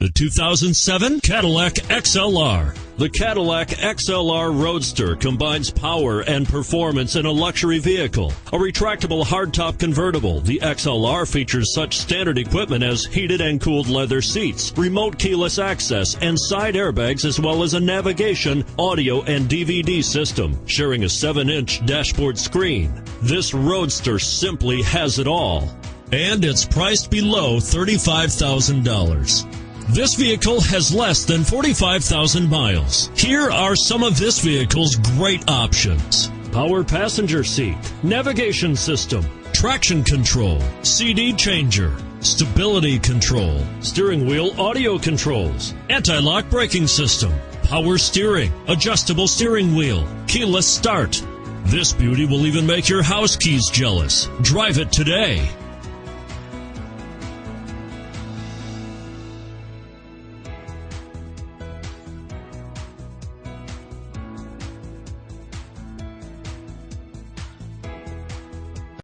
The 2007 Cadillac XLR. The Cadillac XLR Roadster combines power and performance in a luxury vehicle. A retractable hardtop convertible, the XLR features such standard equipment as heated and cooled leather seats, remote keyless access, and side airbags, as well as a navigation, audio, and DVD system, sharing a 7-inch dashboard screen. This Roadster simply has it all. And it's priced below $35,000. This vehicle has less than 45,000 miles. Here are some of this vehicle's great options: power passenger seat, navigation system, traction control, CD changer, stability control, steering wheel audio controls, anti-lock braking system, power steering, adjustable steering wheel, keyless start. This beauty will even make your house keys jealous. Drive it today.